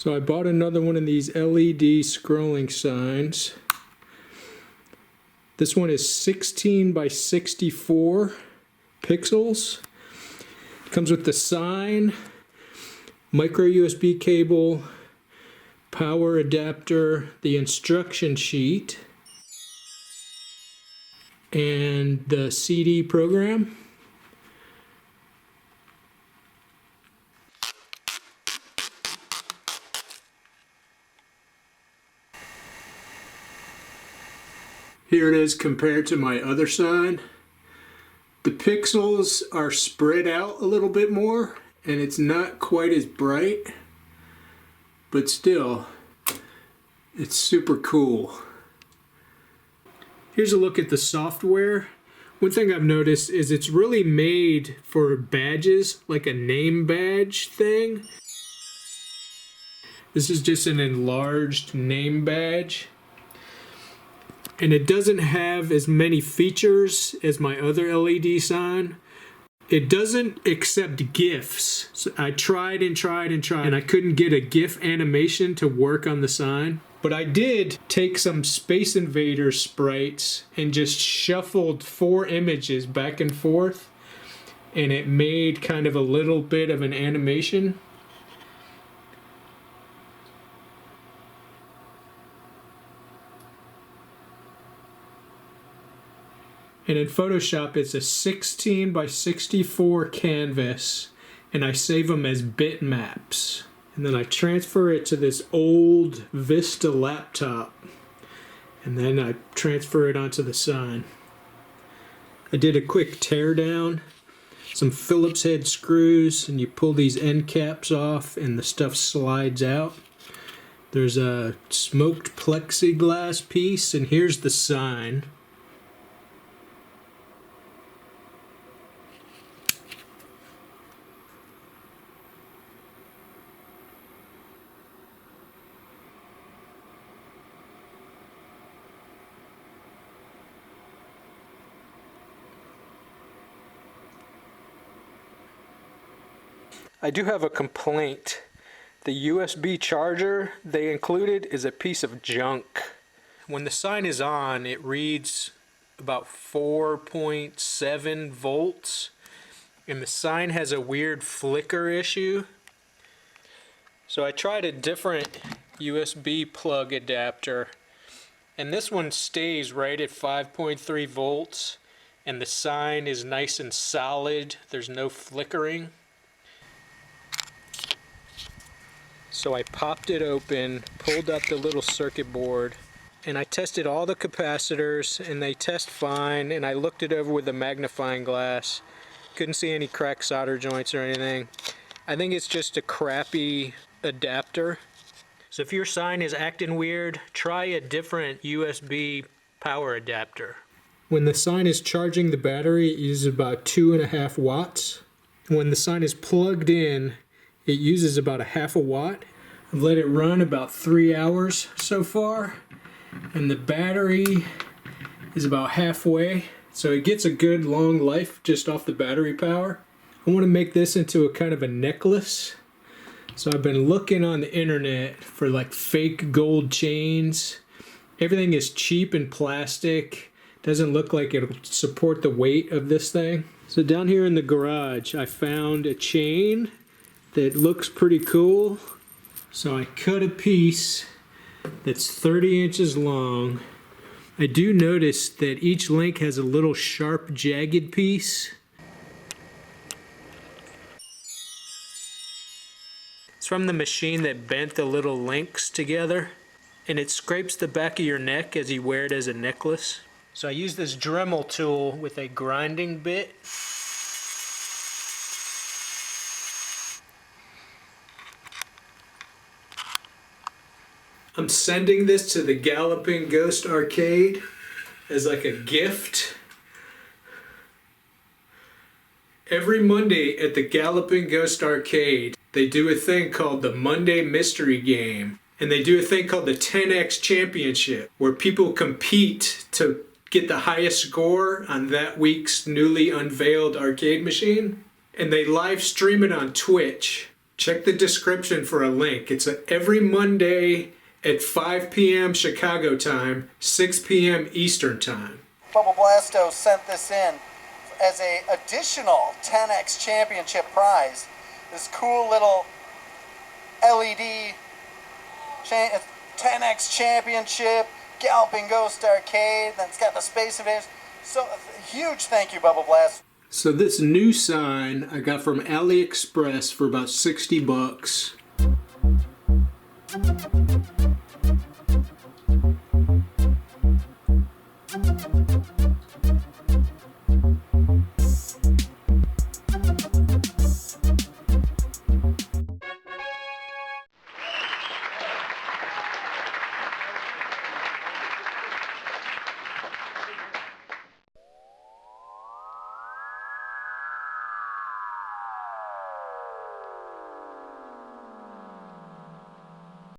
So I bought another one of these LED scrolling signs. This one is 16 by 64 pixels. It comes with the sign, micro USB cable, power adapter, the instruction sheet, and the CD program. Here it is compared to my other sign. The pixels are spread out a little bit more and it's not quite as bright, but still, it's super cool. Here's a look at the software. One thing I've noticed is it's really made for badges, like a name badge thing. This is just an enlarged name badge. And it doesn't have as many features as my other LED sign. It doesn't accept GIFs. So I tried and tried and tried, and I couldn't get a GIF animation to work on the sign. But I did take some Space Invader sprites and just shuffled 4 images back and forth, and it made kind of a little bit of an animation. And in Photoshop, it's a 16 by 64 canvas, and I save them as bitmaps. And then I transfer it to this old Vista laptop, and then I transfer it onto the sign. I did a quick teardown, some Phillips head screws, and you pull these end caps off and the stuff slides out. There's a smoked plexiglass piece, and here's the sign. I do have a complaint. The USB charger they included is a piece of junk. When the sign is on, it reads about 4.7 volts, and the sign has a weird flicker issue. So I tried a different USB plug adapter, and this one stays right at 5.3 volts, and the sign is nice and solid. There's no flickering. So I popped it open, pulled out the little circuit board, and I tested all the capacitors, and they test fine, and I looked it over with a magnifying glass. Couldn't see any cracked solder joints or anything. I think it's just a crappy adapter. So if your sign is acting weird, try a different USB power adapter. When the sign is charging the battery, it uses about 2.5 watts. When the sign is plugged in, it uses about 1/2 watt. I've let it run about 3 hours so far, and the battery is about halfway, so it gets a good long life just off the battery power. I want to make this into a kind of a necklace, so I've been looking on the internet for like fake gold chains. Everything is cheap and plastic. Doesn't look like it'll support the weight of this thing. So down here in the garage, I found a chain that looks pretty cool. So I cut a piece that's 30 inches long. I do notice that each link has a little sharp, jagged piece. It's from the machine that bent the little links together, and it scrapes the back of your neck as you wear it as a necklace. So I use this Dremel tool with a grinding bit. I'm sending this to the Galloping Ghost Arcade as like a gift. Every Monday at the Galloping Ghost Arcade, they do a thing called the Monday Mystery Game. And they do a thing called the 10X Championship, where people compete to get the highest score on that week's newly unveiled arcade machine. And they live stream it on Twitch. Check the description for a link. It's every Monday at 5 p.m. Chicago time, 6 p.m. Eastern time. Bubble Blasto sent this in as a additional 10X championship prize. This cool little LED 10X championship, Galloping Ghost Arcade, then it's got the Space Invaders. So huge thank you, Bubble Blast. So this new sign I got from AliExpress for about 60 bucks.